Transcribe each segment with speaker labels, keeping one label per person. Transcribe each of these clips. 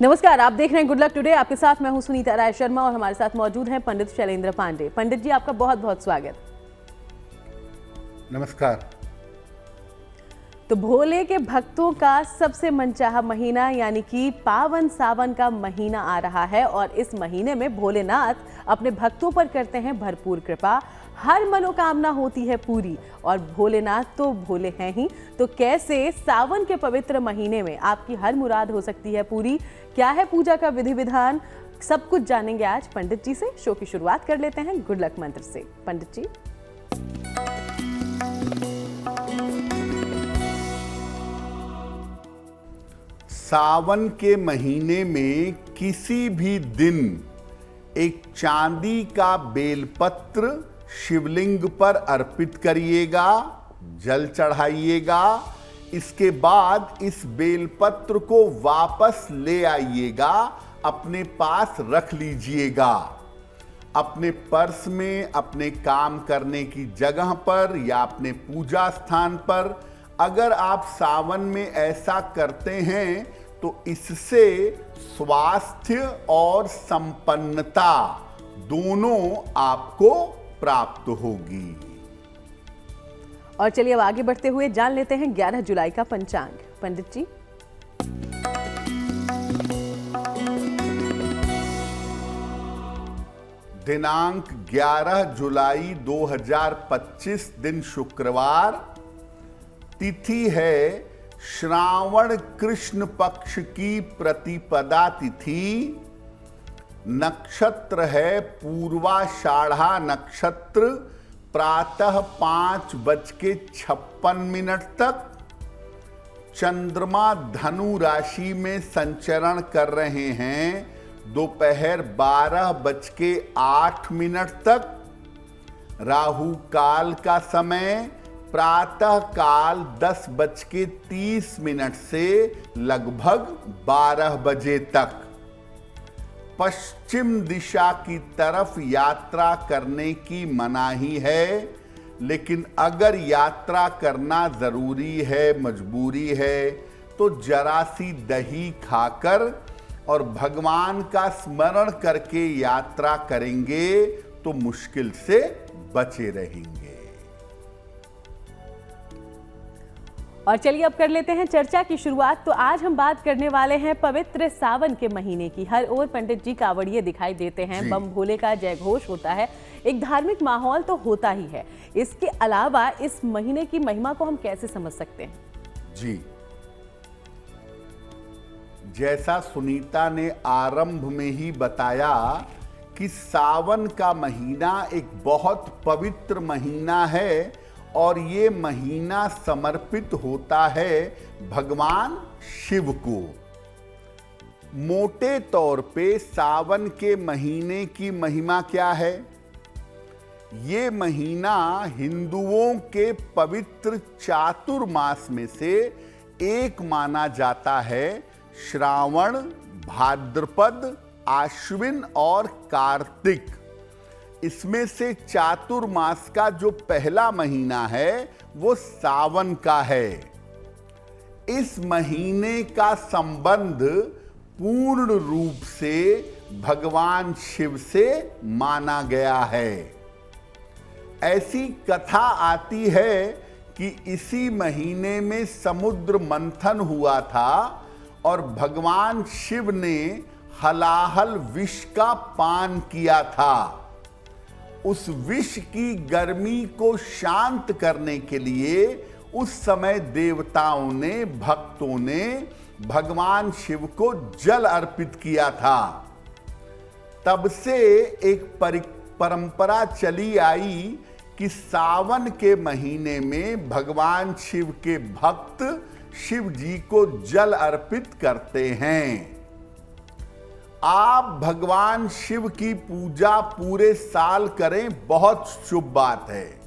Speaker 1: नमस्कार, आप देख रहे हैं गुड लक टुडे। आपके साथ मैं हूं सुनीता राय शर्मा और हमारे साथ मौजूद हैं पंडित शैलेंद्र पांडे। पंडित जी, आपका बहुत बहुत स्वागत।
Speaker 2: नमस्कार।
Speaker 1: तो भोले के भक्तों का सबसे मनचाहा महीना यानी कि पावन सावन का महीना आ रहा है और इस महीने में भोलेनाथ अपने भक्तों पर करते हैं भरपूर कृपा। हर मनोकामना होती है पूरी और भोलेनाथ तो भोले हैं ही, तो कैसे सावन के पवित्र महीने में आपकी हर मुराद हो सकती है पूरी? क्या है पूजा का विधि विधान? सब कुछ जानेंगे आज पंडित जी से। शो की शुरुआत कर लेते हैं गुड लक मंत्र से। पंडित जी,
Speaker 2: सावन के महीने में किसी भी दिन एक चांदी का बेलपत्र शिवलिंग पर अर्पित करिएगा, जल चढ़ाइएगा। इसके बाद इस बेलपत्र को वापस ले आइएगा, अपने पास रख लीजिएगा। अपने पर्स में, अपने काम करने की जगह पर या अपने पूजा स्थान पर अगर आप सावन में ऐसा करते हैं तो इससे स्वास्थ्य और संपन्नता दोनों आपको प्राप्त होगी।
Speaker 1: और चलिए अब आगे बढ़ते हुए जान लेते हैं 11 जुलाई का पंचांग। पंडित जी,
Speaker 2: दिनांक 11 जुलाई 2025 दिन शुक्रवार। तिथि है श्रावण कृष्ण पक्ष की प्रतिपदा तिथि। नक्षत्र है पूर्वाषाढ़ा नक्षत्र। प्रातः 5:56 तक चंद्रमा धनु राशि में संचरण कर रहे हैं। दोपहर 12:08 तक। राहु काल का समय प्रातः काल 10:30 से लगभग 12 बजे तक। पश्चिम दिशा की तरफ यात्रा करने की मनाही है, लेकिन अगर यात्रा करना जरूरी है, मजबूरी है, तो जरा सी दही खाकर और भगवान का स्मरण करके यात्रा करेंगे तो मुश्किल से बचे रहेंगे।
Speaker 1: और चलिए अब कर लेते हैं चर्चा की शुरुआत। तो आज हम बात करने वाले हैं पवित्र सावन के महीने की। हर ओर पंडित जी कावड़िए दिखाई देते हैं, बम भोले का जय घोष होता है, एक धार्मिक माहौल तो होता ही है। इसके अलावा इस महीने की महिमा को हम कैसे समझ सकते हैं?
Speaker 2: जी, जैसा सुनीता ने आरंभ में ही बताया कि सावन का महीना एक बहुत पवित्र महीना है और ये महीना समर्पित होता है भगवान शिव को। मोटे तौर पे सावन के महीने की महिमा क्या है? ये महीना हिंदुओं के पवित्र चातुर्मास में से एक माना जाता है। श्रावण, भाद्रपद, आश्विन और कार्तिक, इसमें से चातुर्मास का जो पहला महीना है वो सावन का है। इस महीने का संबंध पूर्ण रूप से भगवान शिव से माना गया है। ऐसी कथा आती है कि इसी महीने में समुद्र मंथन हुआ था और भगवान शिव ने हलाहल विष का पान किया था। उस विष की गर्मी को शांत करने के लिए उस समय देवताओं ने, भक्तों ने भगवान शिव को जल अर्पित किया था। तब से एक परंपरा चली आई कि सावन के महीने में भगवान शिव के भक्त शिव जी को जल अर्पित करते हैं। आप भगवान शिव की पूजा पूरे साल करें, बहुत शुभ बात है,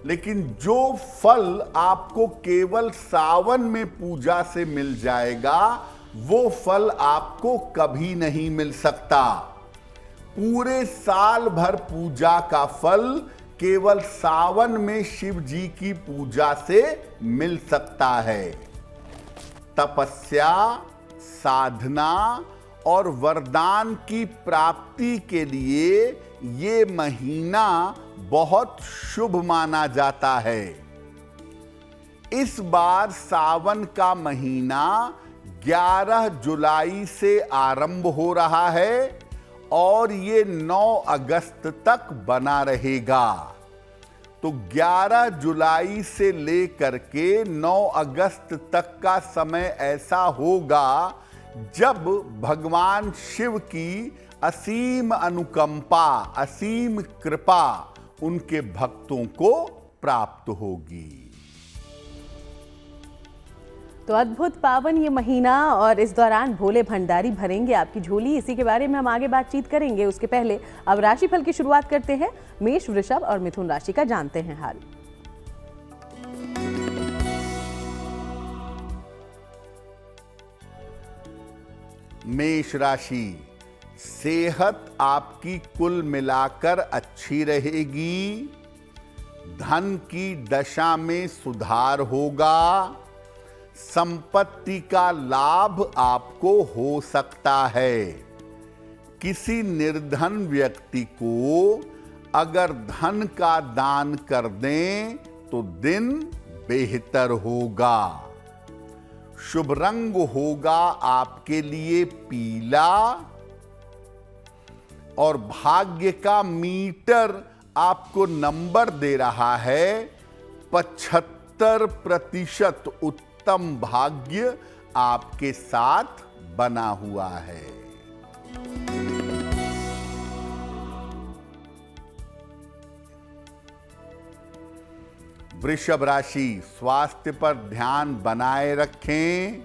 Speaker 2: लेकिन जो फल आपको केवल सावन में पूजा से मिल जाएगा वो फल आपको कभी नहीं मिल सकता। पूरे साल भर पूजा का फल केवल सावन में शिव जी की पूजा से मिल सकता है। तपस्या, साधना और वरदान की प्राप्ति के लिए ये महीना बहुत शुभ माना जाता है। इस बार सावन का महीना 11 जुलाई से आरंभ हो रहा है और ये 9 अगस्त तक बना रहेगा। तो 11 जुलाई से लेकर के 9 अगस्त तक का समय ऐसा होगा जब भगवान शिव की असीम अनुकंपा, असीम कृपा उनके भक्तों को प्राप्त होगी।
Speaker 1: तो अद्भुत पावन ये महीना और इस दौरान भोले भंडारी भरेंगे आपकी झोली। इसी के बारे में हम आगे बातचीत करेंगे। उसके पहले अब राशिफल की शुरुआत करते हैं। मेष, वृषभ और मिथुन राशि का जानते हैं हाल।
Speaker 2: मेष राशि, सेहत आपकी कुल मिलाकर अच्छी रहेगी। धन की दशा में सुधार होगा। संपत्ति का लाभ आपको हो सकता है। किसी निर्धन व्यक्ति को अगर धन का दान कर दें तो दिन बेहतर होगा। शुभ रंग होगा आपके लिए पीला और भाग्य का मीटर आपको नंबर दे रहा है 75% उत्तम भाग्य आपके साथ बना हुआ है। वृषभ राशि, स्वास्थ्य पर ध्यान बनाए रखें।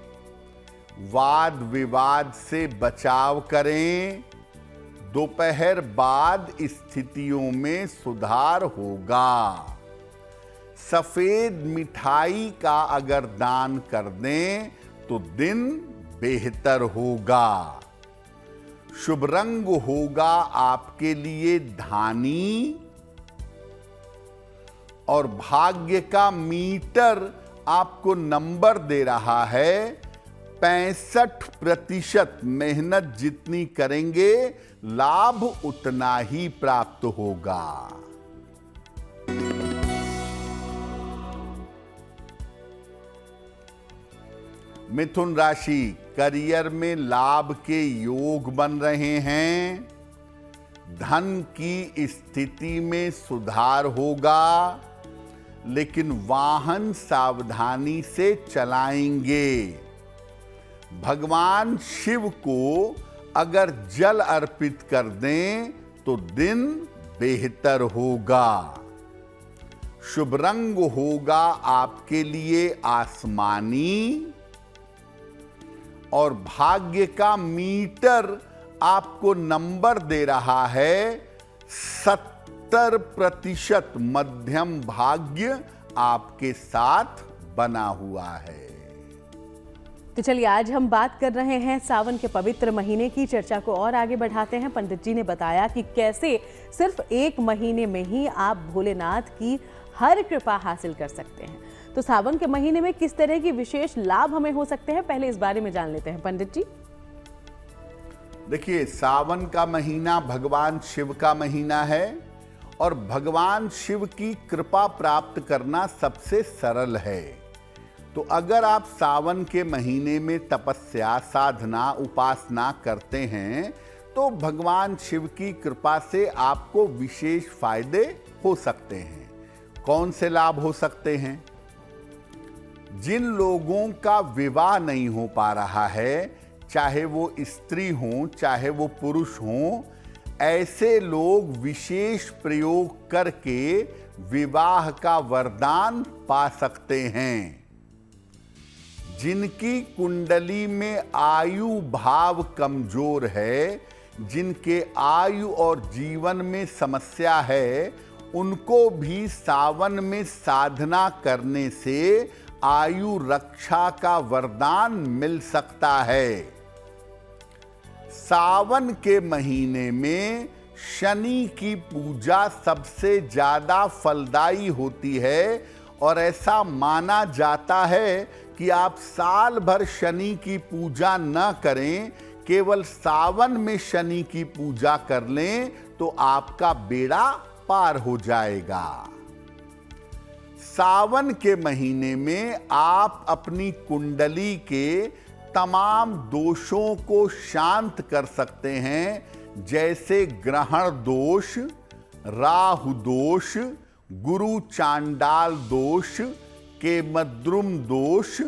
Speaker 2: वाद विवाद से बचाव करें। दोपहर बाद स्थितियों में सुधार होगा। सफेद मिठाई का अगर दान कर दें तो दिन बेहतर होगा। शुभ रंग होगा आपके लिए धानी और भाग्य का मीटर आपको नंबर दे रहा है 65%। मेहनत जितनी करेंगे लाभ उतना ही प्राप्त होगा। मिथुन राशि, करियर में लाभ के योग बन रहे हैं। धन की स्थिति में सुधार होगा, लेकिन वाहन सावधानी से चलाएंगे। भगवान शिव को अगर जल अर्पित कर दें तो दिन बेहतर होगा। शुभ रंग होगा आपके लिए आसमानी और भाग्य का मीटर आपको नंबर दे रहा है 70%। मध्यम भाग्य आपके साथ बना हुआ है।
Speaker 1: तो चलिए आज हम बात कर रहे हैं सावन के पवित्र महीने की। चर्चा को और आगे बढ़ाते हैं। पंडित जी ने बताया कि कैसे सिर्फ एक महीने में ही आप भोलेनाथ की हर कृपा हासिल कर सकते हैं। तो सावन के महीने में किस तरह की विशेष लाभ हमें हो सकते हैं, पहले इस बारे में जान लेते हैं पंडित जी।
Speaker 2: देखिए, सावन का महीना भगवान शिव का महीना है और भगवान शिव की कृपा प्राप्त करना सबसे सरल है। तो अगर आप सावन के महीने में तपस्या, साधना, उपासना करते हैं तो भगवान शिव की कृपा से आपको विशेष फायदे हो सकते हैं। कौन से लाभ हो सकते हैं? जिन लोगों का विवाह नहीं हो पा रहा है, चाहे वो स्त्री हो चाहे वो पुरुष हो, ऐसे लोग विशेष प्रयोग करके विवाह का वरदान पा सकते हैं। जिनकी कुंडली में आयु भाव कमजोर है, जिनके आयु और जीवन में समस्या है, उनको भी सावन में साधना करने से आयु रक्षा का वरदान मिल सकता है। सावन के महीने में शनि की पूजा सबसे ज्यादा फलदायी होती है और ऐसा माना जाता है कि आप साल भर शनि की पूजा न करें, केवल सावन में शनि की पूजा कर लें तो आपका बेड़ा पार हो जाएगा। सावन के महीने में आप अपनी कुंडली के तमाम दोषों को शांत कर सकते हैं, जैसे ग्रहण दोष, राहु दोष, गुरु चांडाल दोष, केमद्रुम दोष,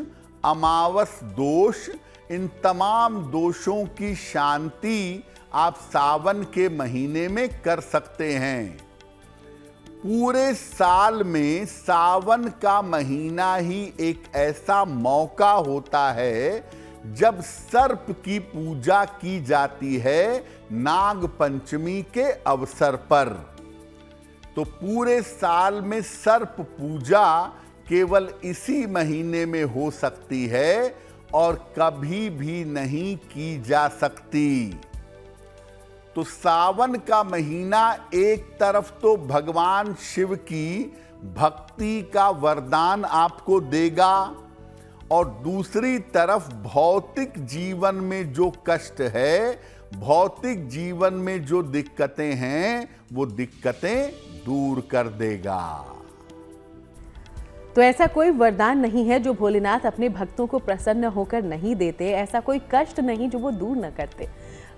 Speaker 2: अमावस दोष। इन तमाम दोषों की शांति आप सावन के महीने में कर सकते हैं। पूरे साल में सावन का महीना ही एक ऐसा मौका होता है जब सर्प की पूजा की जाती है नाग पंचमी के अवसर पर। तो पूरे साल में सर्प पूजा केवल इसी महीने में हो सकती है और कभी भी नहीं की जा सकती। तो सावन का महीना एक तरफ तो भगवान शिव की भक्ति का वरदान आपको देगा और दूसरी तरफ भौतिक जीवन में जो कष्ट है, भौतिक जीवन में जो दिक्कतें हैं, वो दिक्कतें दूर कर देगा।
Speaker 1: तो ऐसा कोई वरदान नहीं है जो भोलेनाथ अपने भक्तों को प्रसन्न होकर नहीं देते, ऐसा कोई कष्ट नहीं जो वो दूर न करते।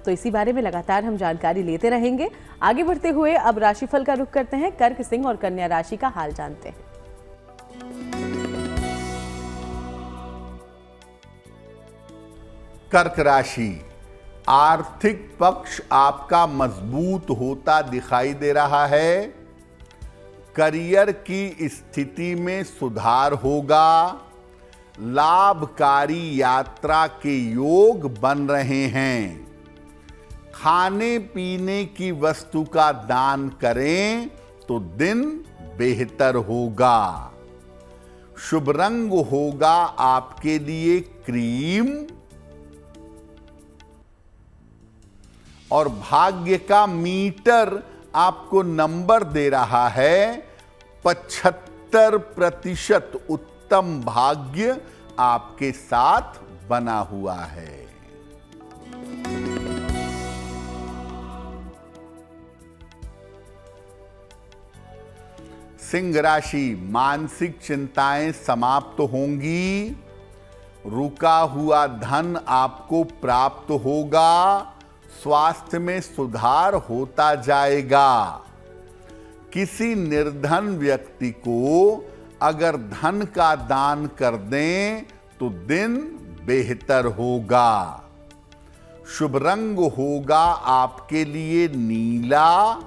Speaker 1: तो इसी बारे में लगातार हम जानकारी लेते रहेंगे। आगे बढ़ते हुए अब राशिफल का रुख करते हैं। कर्क, सिंह और कन्या राशि का हाल जानते हैं।
Speaker 2: कर्क राशि, आर्थिक पक्ष आपका मजबूत होता दिखाई दे रहा है। करियर की स्थिति में सुधार होगा। लाभकारी यात्रा के योग बन रहे हैं। खाने पीने की वस्तु का दान करें तो दिन बेहतर होगा। शुभ रंग होगा आपके लिए क्रीम और भाग्य का मीटर आपको नंबर दे रहा है 75% उत्तम भाग्य आपके साथ बना हुआ है। सिंह राशि, मानसिक चिंताएं समाप्त होंगी। रुका हुआ धन आपको प्राप्त होगा। स्वास्थ्य में सुधार होता जाएगा। किसी निर्धन व्यक्ति को अगर धन का दान कर दें तो दिन बेहतर होगा। शुभ रंग होगा आपके लिए नीला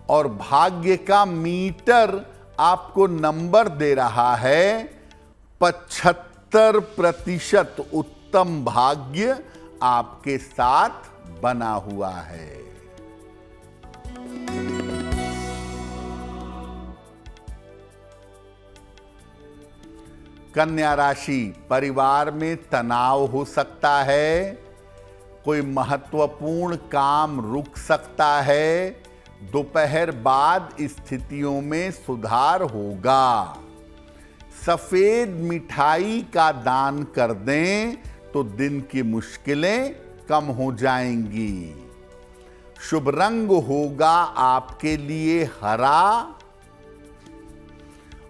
Speaker 2: और भाग्य का मीटर आपको नंबर दे रहा है 75% उत्तम भाग्य आपके साथ बना हुआ है। कन्या राशि, परिवार में तनाव हो सकता है। कोई महत्वपूर्ण काम रुक सकता है। दोपहर बाद स्थितियों में सुधार होगा। सफेद मिठाई का दान कर दें तो दिन की मुश्किलें कम हो जाएंगी। शुभ रंग होगा आपके लिए हरा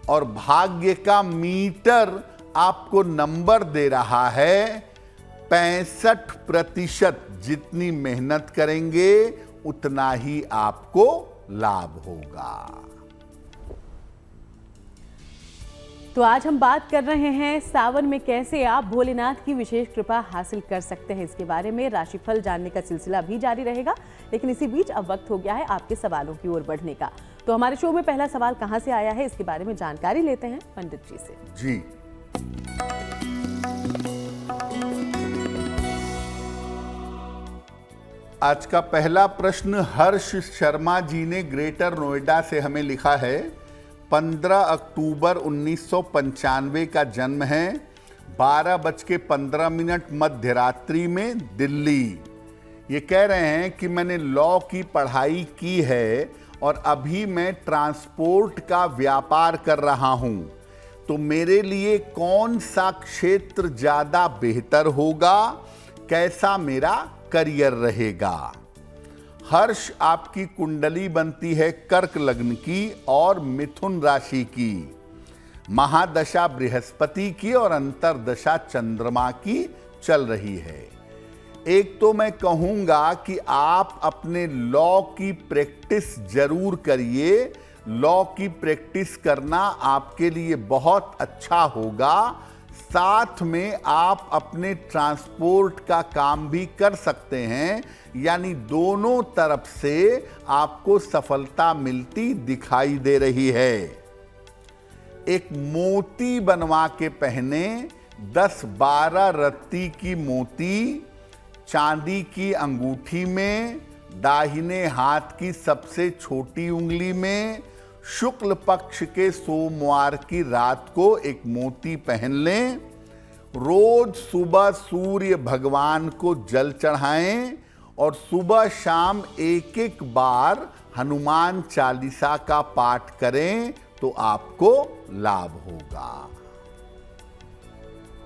Speaker 2: और भाग्य का मीटर आपको नंबर दे रहा है 65%। जितनी मेहनत करेंगे उतना ही आपको लाभ होगा।
Speaker 1: तो आज हम बात कर रहे हैं सावन में कैसे आप भोलेनाथ की विशेष कृपा हासिल कर सकते हैं। इसके बारे में राशिफल जानने का सिलसिला भी जारी रहेगा, लेकिन इसी बीच अब वक्त हो गया है आपके सवालों की ओर बढ़ने का। तो हमारे शो में पहला सवाल कहां से आया है, इसके बारे में जानकारी लेते हैं पंडित जी से।
Speaker 2: जी, आज का पहला प्रश्न हर्ष शर्मा जी ने ग्रेटर नोएडा से हमें लिखा है। 15 अक्टूबर 1995 का जन्म है। 12:15 मध्य रात्रि में दिल्ली। ये कह रहे हैं कि मैंने लॉ की पढ़ाई की है और अभी मैं ट्रांसपोर्ट का व्यापार कर रहा हूँ। तो मेरे लिए कौन सा क्षेत्र ज्यादा बेहतर होगा, कैसा मेरा करियर रहेगा। हर्ष, आपकी कुंडली बनती है कर्क लग्न की और मिथुन राशि की, महादशा बृहस्पति की और अंतरदशा चंद्रमा की चल रही है। एक तो मैं कहूंगा कि आप अपने लॉ की प्रैक्टिस जरूर करिए। लॉ की प्रैक्टिस करना आपके लिए बहुत अच्छा होगा। साथ में आप अपने ट्रांसपोर्ट का काम भी कर सकते हैं, यानी दोनों तरफ से आपको सफलता मिलती दिखाई दे रही है। एक मोती बनवा के पहने, 10-12 रत्ती की मोती चांदी की अंगूठी में, दाहिने हाथ की सबसे छोटी उंगली में, शुक्ल पक्ष के सोमवार की रात को एक मोती पहन लें। रोज सुबह सूर्य भगवान को जल चढ़ाएं और सुबह शाम एक बार हनुमान चालीसा का पाठ करें तो आपको लाभ होगा।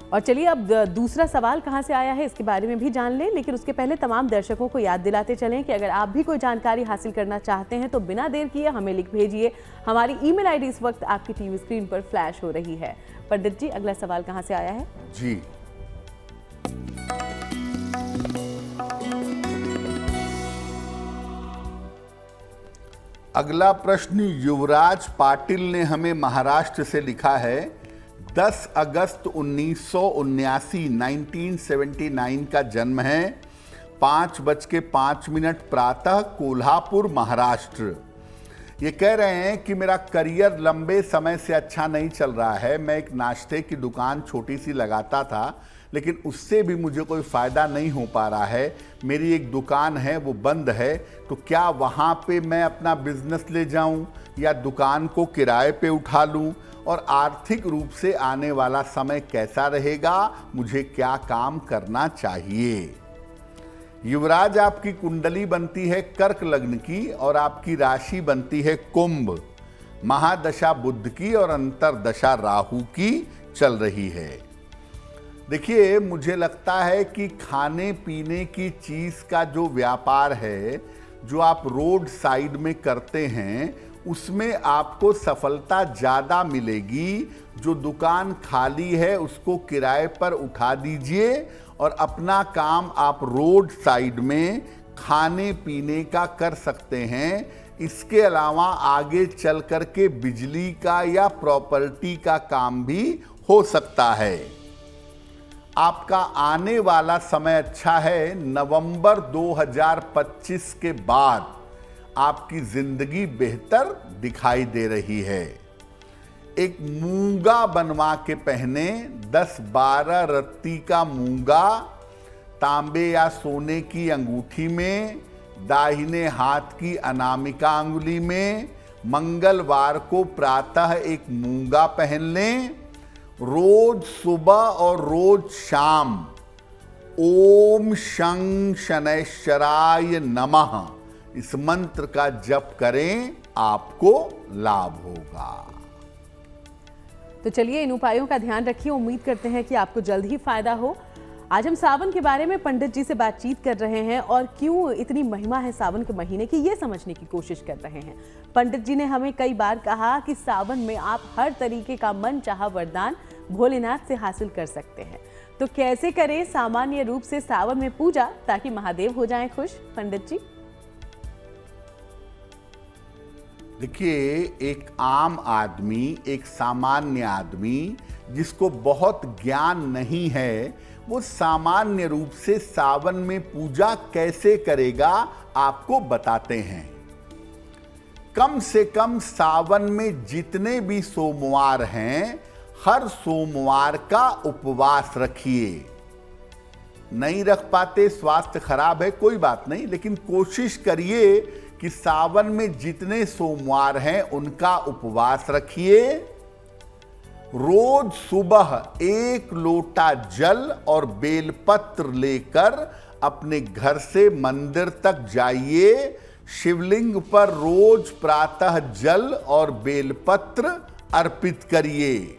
Speaker 1: और चलिए अब दूसरा सवाल कहां से आया है इसके बारे में भी जान लें, लेकिन उसके पहले तमाम दर्शकों को याद दिलाते चलें कि अगर आप भी कोई जानकारी हासिल करना चाहते हैं तो बिना देर किए हमें लिख भेजिए। हमारी ईमेल आईडी इस वक्त आपकी टीवी स्क्रीन पर फ्लैश हो रही है। पंडित जी, अगला सवाल कहां से आया है?
Speaker 2: जी, अगला प्रश्न युवराज पाटिल ने हमें महाराष्ट्र से लिखा है। 10 अगस्त 1979 का जन्म है। 5:05 प्रातः, कोल्हापुर, महाराष्ट्र। ये कह रहे हैं कि मेरा करियर लंबे समय से अच्छा नहीं चल रहा है। मैं एक नाश्ते की दुकान छोटी सी लगाता था, लेकिन उससे भी मुझे कोई फ़ायदा नहीं हो पा रहा है। मेरी एक दुकान है, वो बंद है, तो क्या वहाँ पे मैं अपना बिजनेस ले जाऊँ या दुकान को किराए पे उठा लूँ? और आर्थिक रूप से आने वाला समय कैसा रहेगा? मुझे क्या काम करना चाहिए? युवराज, आपकी कुंडली बनती है कर्क लग्न की और आपकी राशि बनती है कुंभ। महादशा बुध की और अंतरदशा राहु की चल रही है। देखिए, मुझे लगता है कि खाने पीने की चीज का जो व्यापार है, जो आप रोड साइड में करते हैं, उसमें आपको सफलता ज़्यादा मिलेगी। जो दुकान खाली है उसको किराए पर उठा दीजिए और अपना काम आप रोड साइड में खाने पीने का कर सकते हैं। इसके अलावा आगे चल कर के बिजली का या प्रॉपर्टी का काम भी हो सकता है। आपका आने वाला समय अच्छा है। नवंबर 2025 के बाद आपकी जिंदगी बेहतर दिखाई दे रही है। एक मूंगा बनवा के पहने, 10-12 रत्ती का मूंगा तांबे या सोने की अंगूठी में, दाहिने हाथ की अनामिका अंगुली में। मंगलवार को प्रातः एक मूंगा पहन लें। रोज सुबह और रोज शाम ओम शं शनैश्चराय नमः इस मंत्र का जप करें, आपको लाभ होगा।
Speaker 1: तो चलिए, इन उपायों का ध्यान रखिए। उम्मीद करते हैं कि आपको जल्द ही फायदा हो। आज हम सावन के बारे में पंडित जी से बातचीत कर रहे हैं और क्यों इतनी महिमा है सावन के महीने की, ये समझने की कोशिश कर रहे हैं। पंडित जी ने हमें कई बार कहा कि सावन में आप हर तरीके का मनचाहा वरदान भोलेनाथ से हासिल कर सकते हैं। तो कैसे करें सामान्य रूप से सावन में पूजा ताकि महादेव हो जाएं खुश? पंडित जी,
Speaker 2: देखिए, एक आम आदमी, एक सामान्य आदमी जिसको बहुत ज्ञान नहीं है, वो सामान्य रूप से सावन में पूजा कैसे करेगा, आपको बताते हैं। कम से कम सावन में जितने भी सोमवार हैं, हर सोमवार का उपवास रखिए। नहीं रख पाते, स्वास्थ्य खराब है, कोई बात नहीं, लेकिन कोशिश करिए कि सावन में जितने सोमवार हैं उनका उपवास रखिए। रोज सुबह 1 लोटा जल और बेलपत्र लेकर अपने घर से मंदिर तक जाइए। शिवलिंग पर रोज प्रातः जल और बेलपत्र अर्पित करिए।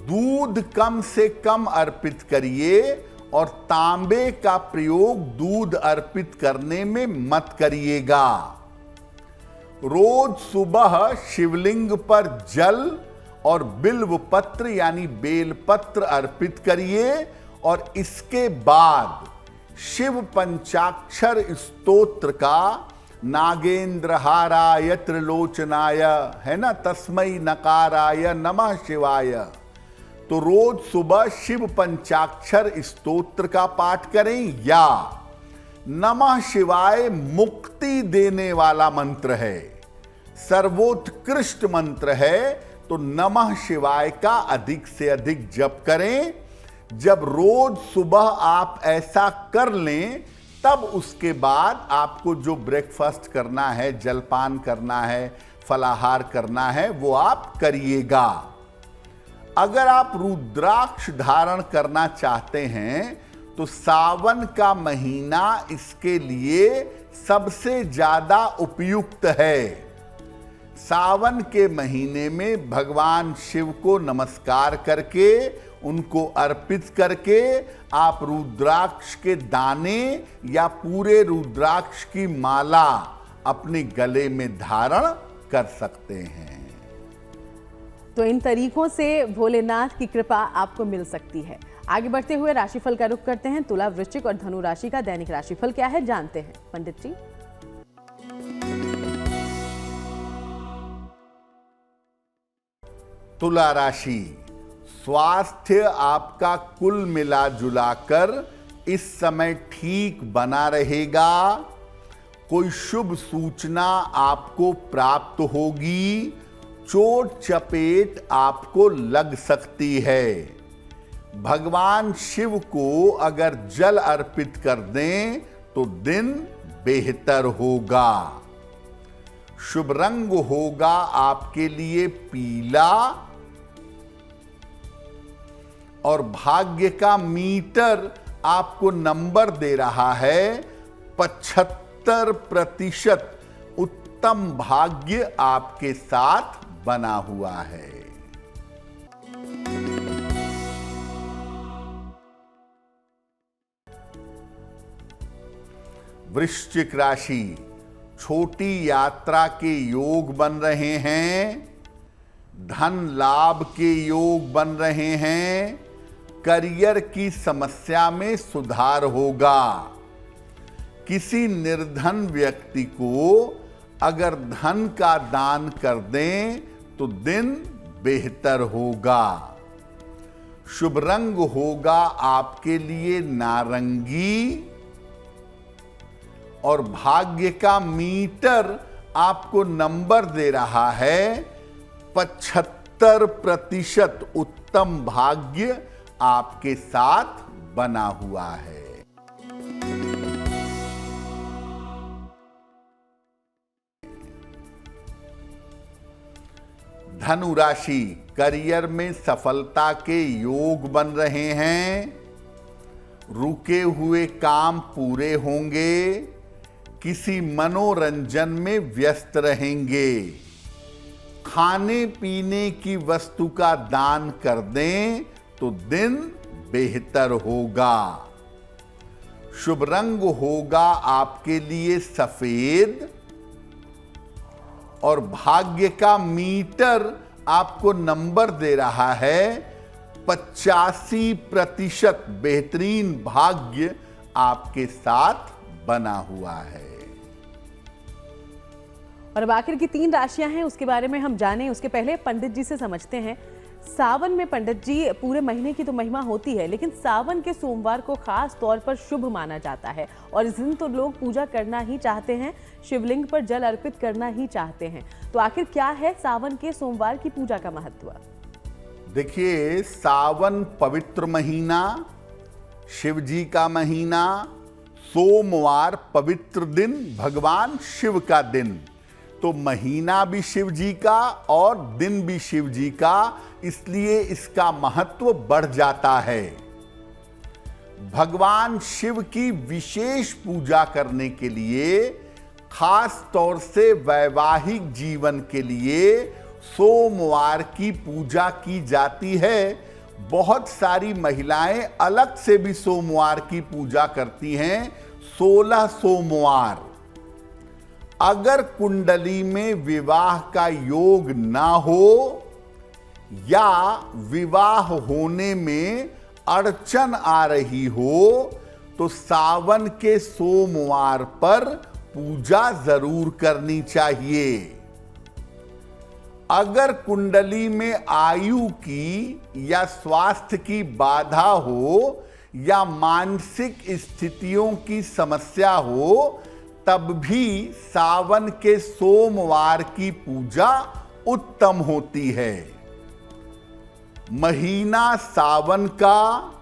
Speaker 2: दूध कम से कम अर्पित करिए और तांबे का प्रयोग दूध अर्पित करने में मत करिएगा। रोज सुबह शिवलिंग पर जल और बिल्व पत्र यानी बेलपत्र अर्पित करिए और इसके बाद शिव पंचाक्षर स्तोत्र का नागेंद्रहाराय त्रिलोचनाय है ना, तस्मै नकाराय नमः शिवाय, तो रोज सुबह शिव पंचाक्षर स्तोत्र का पाठ करें। या नमः शिवाय मुक्ति देने वाला मंत्र है, सर्वोत्कृष्ट मंत्र है, तो नमः शिवाय का अधिक से अधिक जप करें। जब रोज सुबह आप ऐसा कर लें तब उसके बाद आपको जो ब्रेकफास्ट करना है, जलपान करना है, फलाहार करना है, वो आप करिएगा। अगर आप रुद्राक्ष धारण करना चाहते हैं तो सावन का महीना इसके लिए सबसे ज्यादा उपयुक्त है। सावन के महीने में भगवान शिव को नमस्कार करके, उनको अर्पित करके आप रुद्राक्ष के दाने या पूरे रुद्राक्ष की माला अपने गले में धारण कर सकते हैं।
Speaker 1: तो इन तरीकों से भोलेनाथ की कृपा आपको मिल सकती है। आगे बढ़ते हुए राशिफल का रुख करते हैं। तुला, वृश्चिक और धनु राशि का दैनिक राशिफल क्या है, जानते हैं पंडित जी।
Speaker 2: तुला राशि, स्वास्थ्य आपका कुल मिला जुलाकर इस समय ठीक बना रहेगा। कोई शुभ सूचना आपको प्राप्त होगी। चोट चपेट आपको लग सकती है। भगवान शिव को अगर जल अर्पित कर दें तो दिन बेहतर होगा। शुभ रंग होगा आपके लिए पीला और भाग्य का मीटर आपको नंबर दे रहा है 75%। उत्तम भाग्य आपके साथ बना हुआ है। वृश्चिक राशि, छोटी यात्रा के योग बन रहे हैं। धन लाभ के योग बन रहे हैं। करियर की समस्या में सुधार होगा। किसी निर्धन व्यक्ति को अगर धन का दान कर दें तो दिन बेहतर होगा। शुभ रंग होगा आपके लिए नारंगी और भाग्य का मीटर आपको नंबर दे रहा है 75%। उत्तम भाग्य आपके साथ बना हुआ है। धनु राशि, करियर में सफलता के योग बन रहे हैं। रुके हुए काम पूरे होंगे। किसी मनोरंजन में व्यस्त रहेंगे। खाने पीने की वस्तु का दान कर दें तो दिन बेहतर होगा। शुभ रंग होगा आपके लिए सफेद और भाग्य का मीटर आपको नंबर दे रहा है 85%। बेहतरीन भाग्य आपके साथ बना हुआ है।
Speaker 1: और अब आखिर की 3 राशियां हैं, उसके बारे में हम जानें उसके पहले पंडित जी से समझते हैं। सावन में पंडित जी पूरे महीने की तो महिमा होती है, लेकिन सावन के सोमवार को खास तौर पर शुभ माना जाता है और इस दिन तो लोग पूजा करना ही चाहते हैं, शिवलिंग पर जल अर्पित करना ही चाहते हैं। तो आखिर क्या है सावन के सोमवार की पूजा का महत्व?
Speaker 2: देखिए, सावन पवित्र महीना, शिव जी का महीना, सोमवार पवित्र दिन, भगवान शिव का दिन, तो महीना भी शिव जी का और दिन भी शिव जी का, इसलिए इसका महत्व बढ़ जाता है। भगवान शिव की विशेष पूजा करने के लिए, खास तौर से वैवाहिक जीवन के लिए सोमवार की पूजा की जाती है। बहुत सारी महिलाएं अलग से भी सोमवार की पूजा करती हैं, 16 सोमवार। अगर कुंडली में विवाह का योग ना हो या विवाह होने में अड़चन आ रही हो तो सावन के सोमवार पर पूजा जरूर करनी चाहिए। अगर कुंडली में आयु की या स्वास्थ्य की बाधा हो या मानसिक स्थितियों की समस्या हो तब भी सावन के सोमवार की पूजा उत्तम होती है। महीना सावन का,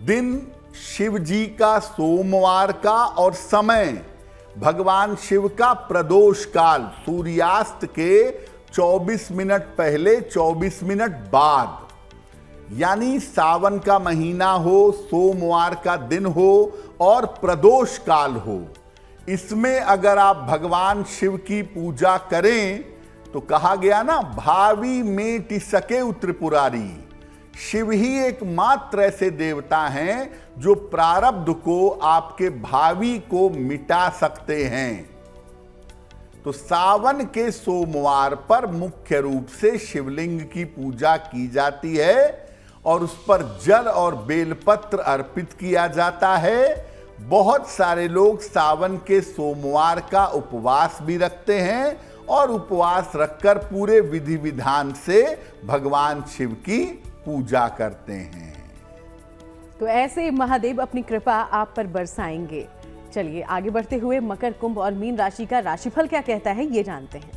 Speaker 2: दिन शिव जी का सोमवार का और समय भगवान शिव का प्रदोष काल, सूर्यास्त के 24 मिनट पहले 24 मिनट बाद, यानी सावन का महीना हो, सोमवार का दिन हो और प्रदोष काल हो। इसमें अगर आप भगवान शिव की पूजा करें तो कहा गया ना, भावी मेटि सके त्रिपुरारी। शिव ही एकमात्र ऐसे देवता हैं जो प्रारब्ध को, आपके भावी को मिटा सकते हैं। तो सावन के सोमवार पर मुख्य रूप से शिवलिंग की पूजा की जाती है और उस पर जल और बेलपत्र अर्पित किया जाता है। बहुत सारे लोग सावन के सोमवार का उपवास भी रखते हैं और उपवास रखकर पूरे विधि विधान से भगवान शिव की पूजा करते हैं।
Speaker 1: तो ऐसे महादेव अपनी कृपा आप पर बरसाएंगे। चलिए आगे बढ़ते हुए मकर, कुंभ और मीन राशि का राशिफल क्या कहता है ये जानते हैं।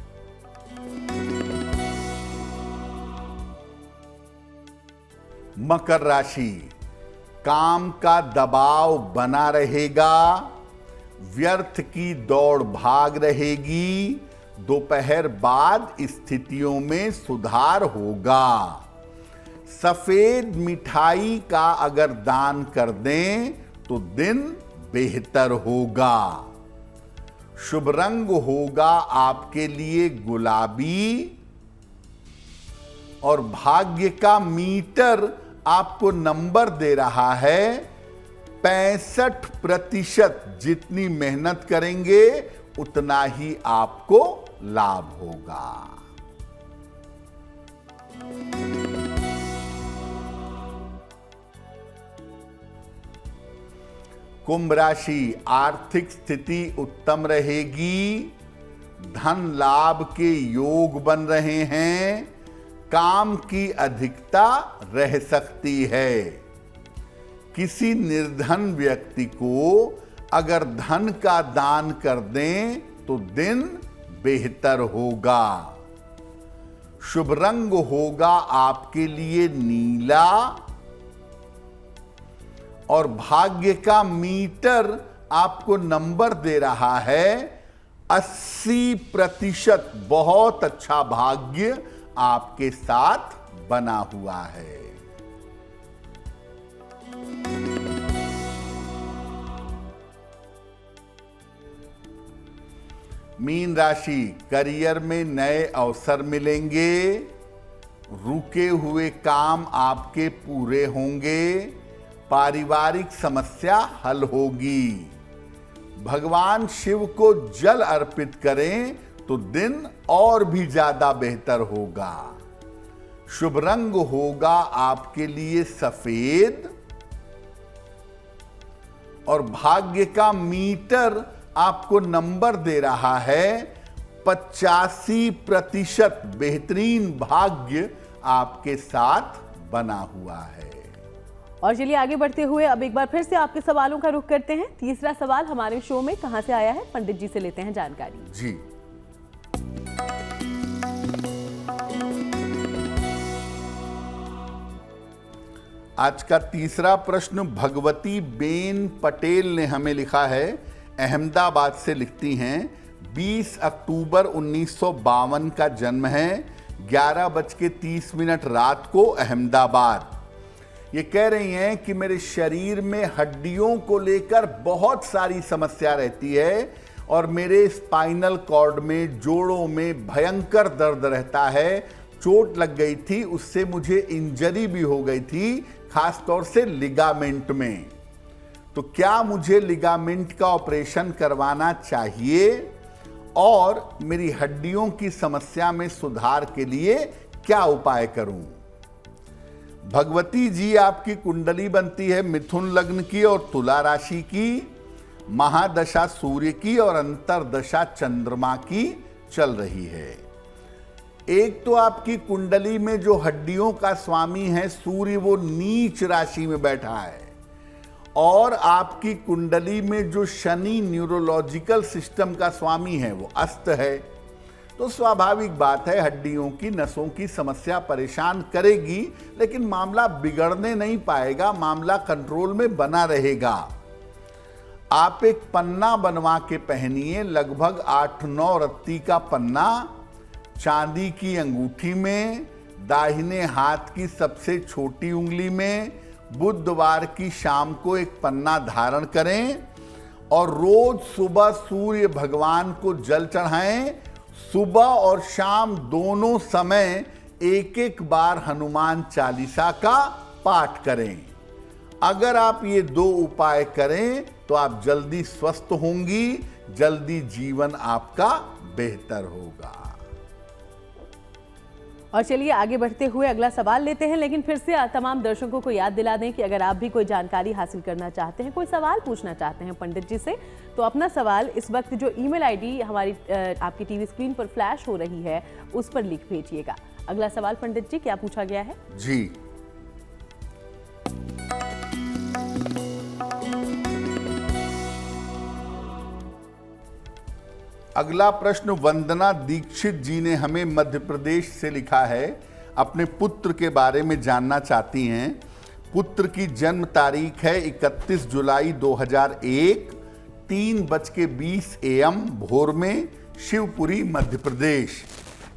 Speaker 2: मकर राशि, काम का दबाव बना रहेगा, व्यर्थ की दौड़ भाग रहेगी। दोपहर बाद स्थितियों में सुधार होगा। सफेद मिठाई का अगर दान कर दें तो दिन बेहतर होगा। शुभ रंग होगा आपके लिए गुलाबी और भाग्य का मीटर आपको नंबर दे रहा है 65%। जितनी मेहनत करेंगे उतना ही आपको लाभ होगा। कुंभ राशि, आर्थिक स्थिति उत्तम रहेगी। धन लाभ के योग बन रहे हैं। काम की अधिकता रह सकती है। किसी निर्धन व्यक्ति को अगर धन का दान कर दें तो दिन बेहतर होगा। शुभ रंग होगा आपके लिए नीला और भाग्य का मीटर आपको नंबर दे रहा है 80%। बहुत अच्छा भाग्य आपके साथ बना हुआ है। मीन राशि, करियर में नए अवसर मिलेंगे। रुके हुए काम आपके पूरे होंगे। पारिवारिक समस्या हल होगी। भगवान शिव को जल अर्पित करें तो दिन और भी ज्यादा बेहतर होगा। शुभ रंग होगा आपके लिए सफेद और भाग्य का मीटर आपको नंबर दे रहा है 85%। बेहतरीन भाग्य आपके साथ बना हुआ है।
Speaker 1: और चलिए आगे बढ़ते हुए अब एक बार फिर से आपके सवालों का रुख करते हैं। तीसरा सवाल हमारे शो में कहां से आया है, पंडित जी से लेते हैं जानकारी।
Speaker 2: जी, आज का तीसरा प्रश्न भगवती बेन पटेल ने हमें लिखा है। अहमदाबाद से लिखती हैं। 20 अक्टूबर 1952 का जन्म है। 11:30 रात को अहमदाबाद। ये कह रही हैं कि मेरे शरीर में हड्डियों को लेकर बहुत सारी समस्या रहती है और मेरे स्पाइनल कॉर्ड में, जोड़ों में भयंकर दर्द रहता है। चोट लग गई थी, उससे मुझे इंजरी भी हो गई थी, खासतौर से लिगामेंट में। तो क्या मुझे लिगामेंट का ऑपरेशन करवाना चाहिए और मेरी हड्डियों की समस्या में सुधार के लिए क्या उपाय करूं? भगवती जी, आपकी कुंडली बनती है मिथुन लग्न की और तुला राशि की, महादशा सूर्य की और अंतरदशा चंद्रमा की चल रही है। एक तो आपकी कुंडली में जो हड्डियों का स्वामी है सूर्य, वो नीच राशि में बैठा है, और आपकी कुंडली में जो शनि न्यूरोलॉजिकल सिस्टम का स्वामी है वो अस्त है। तो स्वाभाविक बात है, हड्डियों की, नसों की समस्या परेशान करेगी, लेकिन मामला बिगड़ने नहीं पाएगा, मामला कंट्रोल में बना रहेगा। आप एक पन्ना बनवा के पहनिए, लगभग 8-9 रत्ती का पन्ना, चांदी की अंगूठी में, दाहिने हाथ की सबसे छोटी उंगली में, बुधवार की शाम को एक पन्ना धारण करें और रोज सुबह सूर्य भगवान को जल चढ़ाएं। सुबह और शाम दोनों समय एक एक बार हनुमान चालीसा का पाठ करें। अगर आप ये 2 उपाय करें तो आप जल्दी स्वस्थ होंगी, जल्दी जीवन आपका बेहतर होगा।
Speaker 1: और चलिए आगे बढ़ते हुए अगला सवाल लेते हैं, लेकिन फिर से तमाम दर्शकों को याद दिला दें कि अगर आप भी कोई जानकारी हासिल करना चाहते हैं, कोई सवाल पूछना चाहते हैं पंडित जी से, तो अपना सवाल इस वक्त जो ईमेल आईडी हमारी आपकी टीवी स्क्रीन पर फ्लैश हो रही है उस पर लिख भेजिएगा। अगला सवाल पंडित जी, क्या पूछा गया है?
Speaker 2: जी, अगला प्रश्न वंदना दीक्षित जी ने हमें मध्य प्रदेश से लिखा है। अपने पुत्र के बारे में जानना चाहती हैं। पुत्र की जन्म तारीख है 31 जुलाई 2001, 3:20 AM भोर में, शिवपुरी मध्य प्रदेश।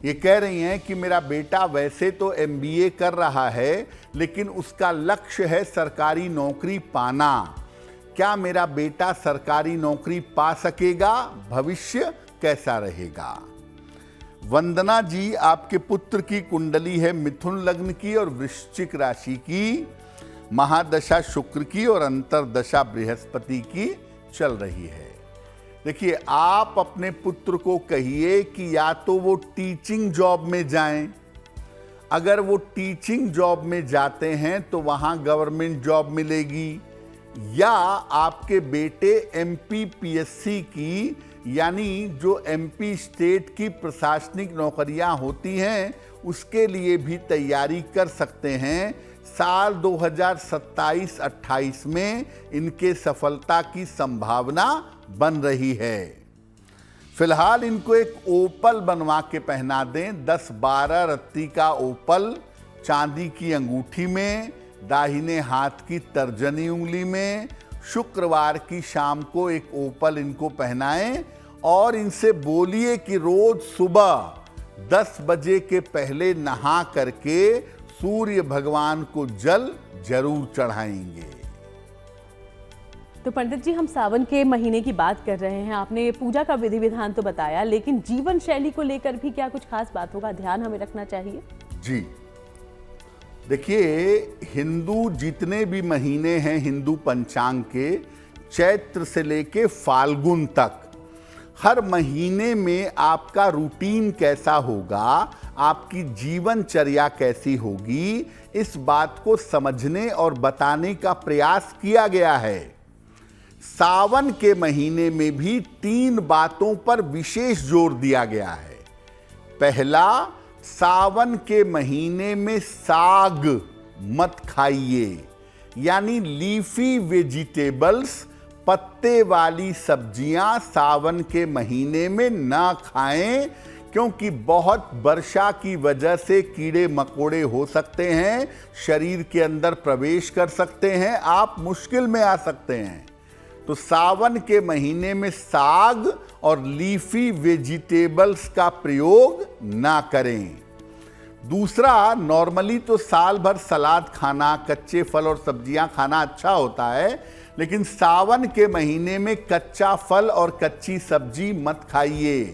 Speaker 2: ये कह रही हैं कि मेरा बेटा वैसे तो MBA कर रहा है, लेकिन उसका लक्ष्य है सरकारी नौकरी पाना। क्या मेरा बेटा सरकारी नौकरी पा सकेगा? भविष्य कैसा रहेगा? वंदना जी, आपके पुत्र की कुंडली है मिथुन लग्न की और वृश्चिक राशि की, महादशा शुक्र की और अंतरदशा बृहस्पति की चल रही है। देखिए, आप अपने पुत्र को कहिए कि या तो वो टीचिंग जॉब में जाएं। अगर वो टीचिंग जॉब में जाते हैं तो वहां गवर्नमेंट जॉब मिलेगी, या आपके बेटे MPPSC की, यानी जो MP स्टेट की प्रशासनिक नौकरियां होती हैं, उसके लिए भी तैयारी कर सकते हैं। साल 2027-28 में इनके सफलता की संभावना बन रही है। फिलहाल इनको एक ओपल बनवा के पहना दें, 10-12 रत्ती का ओपल, चांदी की अंगूठी में, दाहिने हाथ की तर्जनी उंगली में। शुक्रवार की शाम को एक ओपल इनको पहनाएं और इनसे बोलिए कि रोज सुबह 10 बजे के पहले नहा करके सूर्य भगवान को जल जरूर चढ़ाएंगे।
Speaker 1: तो पंडित जी, हम सावन के महीने की बात कर रहे हैं। आपने पूजा का विधि विधान तो बताया, लेकिन जीवन शैली को लेकर भी क्या कुछ खास बातों का ध्यान हमें रखना चाहिए? जी
Speaker 2: देखिए, हिंदू जितने भी महीने हैं हिंदू पंचांग के, चैत्र से लेके फाल्गुन तक, हर महीने में आपका रूटीन कैसा होगा, आपकी जीवनचर्या कैसी होगी, इस बात को समझने और बताने का प्रयास किया गया है। सावन के महीने में भी 3 बातों पर विशेष जोर दिया गया है। पहला, सावन के महीने में साग मत खाइए, यानी लीफी वेजिटेबल्स, पत्ते वाली सब्जियां सावन के महीने में ना खाएं, क्योंकि बहुत वर्षा की वजह से कीड़े मकोड़े हो सकते हैं, शरीर के अंदर प्रवेश कर सकते हैं, आप मुश्किल में आ सकते हैं। तो सावन के महीने में साग और लीफी वेजिटेबल्स का प्रयोग ना करें। दूसरा, नॉर्मली तो साल भर सलाद खाना, कच्चे फल और सब्जियां खाना अच्छा होता है, लेकिन सावन के महीने में कच्चा फल और कच्ची सब्जी मत खाइए,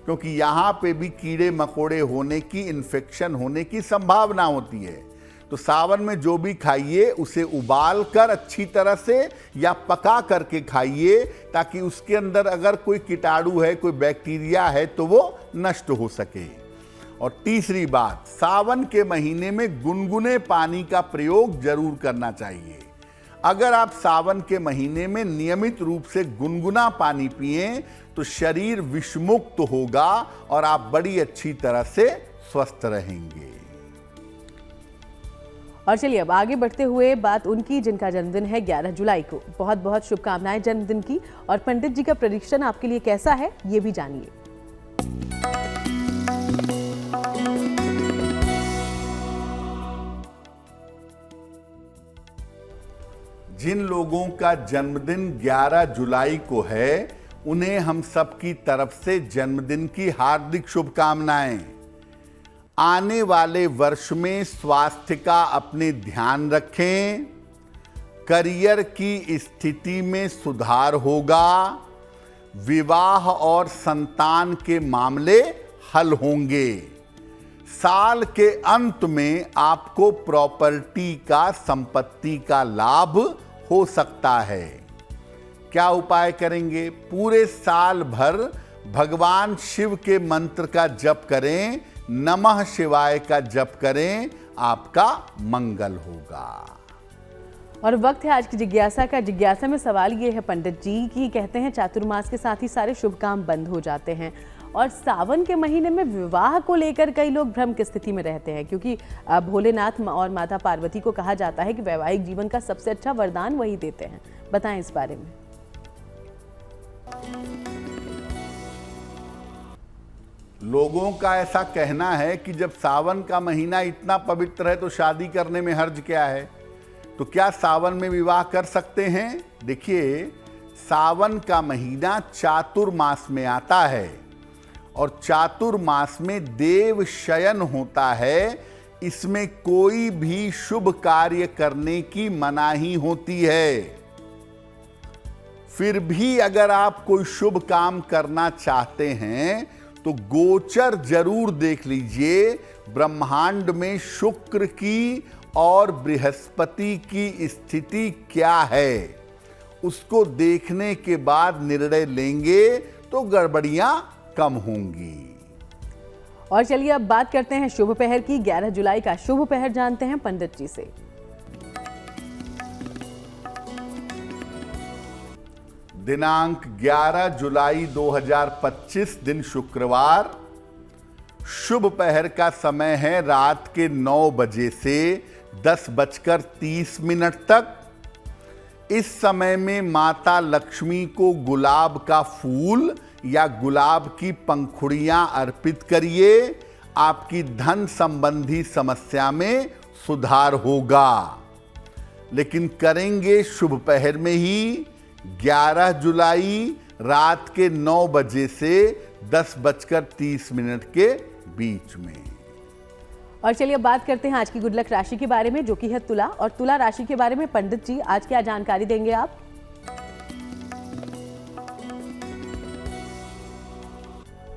Speaker 2: क्योंकि यहां पे भी कीड़े मकोड़े होने की, इन्फेक्शन होने की संभावना होती है। तो सावन में जो भी खाइए उसे उबाल कर अच्छी तरह से या पका करके खाइए, ताकि उसके अंदर अगर कोई कीटाणु है, कोई बैक्टीरिया है तो वो नष्ट हो सके। और तीसरी बात, सावन के महीने में गुनगुने पानी का प्रयोग जरूर करना चाहिए। अगर आप सावन के महीने में नियमित रूप से गुनगुना पानी पिएं तो शरीर विषमुक्त होगा और आप बड़ी अच्छी तरह से स्वस्थ रहेंगे।
Speaker 1: और चलिए अब आगे बढ़ते हुए बात उनकी जिनका जन्मदिन है 11 जुलाई को। बहुत बहुत शुभकामनाएं जन्मदिन की। और पंडित जी का प्रेडिक्शन आपके लिए कैसा है ये भी जानिए।
Speaker 2: जिन लोगों का जन्मदिन 11 जुलाई को है उन्हें हम सबकी तरफ से जन्मदिन की हार्दिक शुभकामनाएं। आने वाले वर्ष में स्वास्थ्य का अपने ध्यान रखें, करियर की स्थिति में सुधार होगा, विवाह और संतान के मामले हल होंगे। साल के अंत में आपको प्रॉपर्टी का, संपत्ति का लाभ हो सकता है। क्या उपाय करेंगे? पूरे साल भर भगवान शिव के मंत्र का जप करें, नमः शिवाय का जप करें, आपका मंगल होगा।
Speaker 1: और वक्त है आज की जिज्ञासा का। जिज्ञासा में सवाल ये है पंडित जी कि कहते हैं चातुर्मास के साथ ही सारे शुभ काम बंद हो जाते हैं, और सावन के महीने में विवाह को लेकर कई लोग भ्रम की स्थिति में रहते हैं, क्योंकि भोलेनाथ और माता पार्वती को कहा जाता है कि वैवाहिक जीवन का सबसे अच्छा वरदान वही देते हैं। बताएं इस बारे में।
Speaker 2: लोगों का ऐसा कहना है कि जब सावन का महीना इतना पवित्र है तो शादी करने में हर्ज क्या है? तो क्या सावन में विवाह कर सकते हैं? देखिए, सावन का महीना चातुर्मास में आता है और चातुर्मास में देव शयन होता है। इसमें कोई भी शुभ कार्य करने की मनाही होती है। फिर भी अगर आप कोई शुभ काम करना चाहते हैं तो गोचर जरूर देख लीजिए। ब्रह्मांड में शुक्र की और बृहस्पति की स्थिति क्या है, उसको देखने के बाद निर्णय लेंगे तो गड़बड़ियां कम होंगी।
Speaker 1: और चलिए अब बात करते हैं शुभ पहर की। 11 जुलाई का शुभ पहर जानते हैं पंडित जी से।
Speaker 2: दिनांक 11 जुलाई 2025 दिन शुक्रवार। शुभ पहर का समय है रात के 9 बजे से 10:30 तक। इस समय में माता लक्ष्मी को गुलाब का फूल या गुलाब की पंखुड़ियां अर्पित करिए। आपकी धन संबंधी समस्या में सुधार होगा। लेकिन करेंगे शुभ पहर में ही, 11 जुलाई रात के 9 बजे से 10:30 के बीच में।
Speaker 1: और चलिए अब बात करते हैं आज की गुड लक राशि के बारे में, जो कि है तुला। और तुला राशि के बारे में पंडित जी आज क्या जानकारी देंगे आप?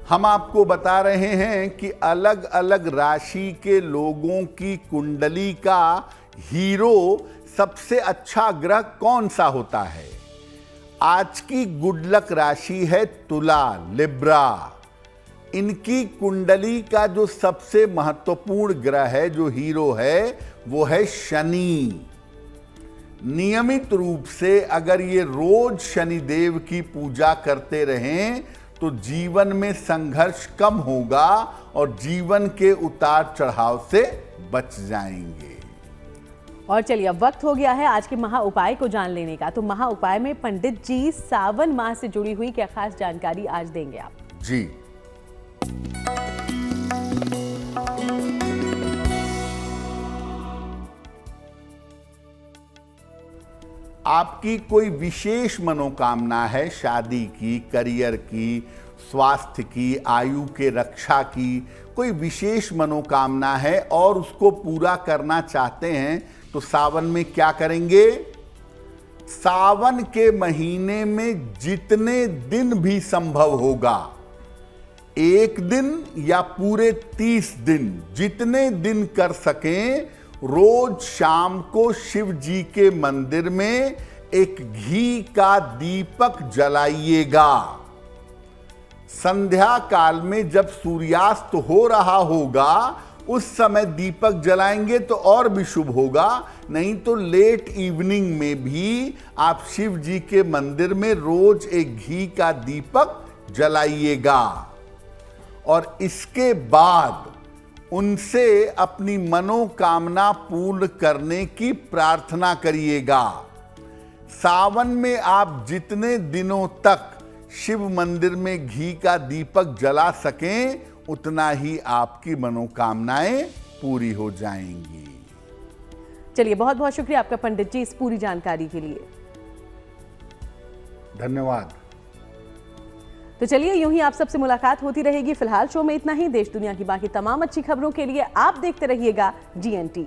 Speaker 2: हम आपको बता रहे हैं कि अलग अलग राशि के लोगों की कुंडली का हीरो सबसे अच्छा ग्रह कौन सा होता है। आज की गुड लक राशि है तुला, लिब्रा। इनकी कुंडली का जो सबसे महत्वपूर्ण ग्रह है, जो हीरो है, वो है शनि। नियमित रूप से अगर ये रोज शनिदेव की पूजा करते रहें तो जीवन में संघर्ष कम होगा और जीवन के उतार चढ़ाव से बच जाएंगे।
Speaker 1: और चलिए अब वक्त हो गया है आज के महा उपाय को जान लेने का। तो महा उपाय में पंडित जी सावन माह से जुड़ी हुई क्या खास जानकारी आज देंगे आप?
Speaker 2: जी, आपकी कोई विशेष मनोकामना है, शादी की, करियर की, स्वास्थ्य की, आयु के रक्षा की, कोई विशेष मनोकामना है और उसको पूरा करना चाहते हैं, तो सावन में क्या करेंगे? सावन के महीने में जितने दिन भी संभव होगा, एक दिन या पूरे 30 दिन, जितने दिन कर सकें, रोज शाम को शिव जी के मंदिर में एक घी का दीपक जलाइएगा। संध्या काल में जब सूर्यास्त हो रहा होगा उस समय दीपक जलाएंगे तो और भी शुभ होगा, नहीं तो लेट इवनिंग में भी आप शिव जी के मंदिर में रोज एक घी का दीपक जलाइएगा। और इसके बाद उनसे अपनी मनोकामना पूर्ण करने की प्रार्थना करिएगा। सावन में आप जितने दिनों तक शिव मंदिर में घी का दीपक जला सकें, उतना ही आपकी मनोकामनाएं पूरी हो जाएंगी।
Speaker 1: चलिए, बहुत बहुत शुक्रिया आपका पंडित जी इस पूरी जानकारी के लिए।
Speaker 2: धन्यवाद।
Speaker 1: तो चलिए, यूं ही आप सबसे मुलाकात होती रहेगी। फिलहाल शो में इतना ही। देश दुनिया की बाकी तमाम अच्छी खबरों के लिए आप देखते रहिएगा GNT।